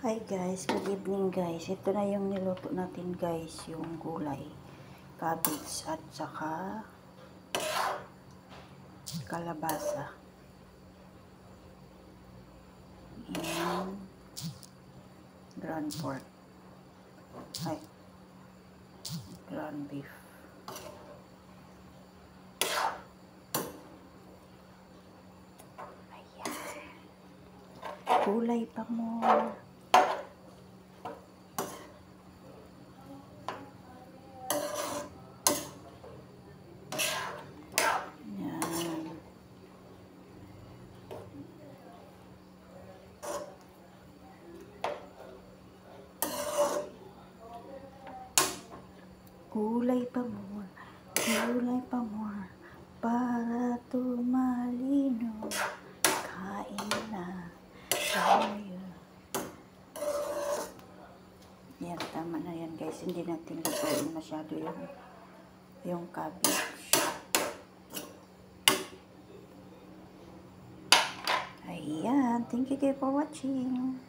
Hi guys, good evening guys. Ito na yung niluto natin guys, yung gulay, cabbage at saka kalabasa. And ground pork. Ay, ground beef. Ayan. Gulay pa mo. Gulay pa more, para tumalino, kain na tayo. Yan, tama na yan guys, hindi natin lutuin masyado yung cabbage. Ayan, thank you guys for watching.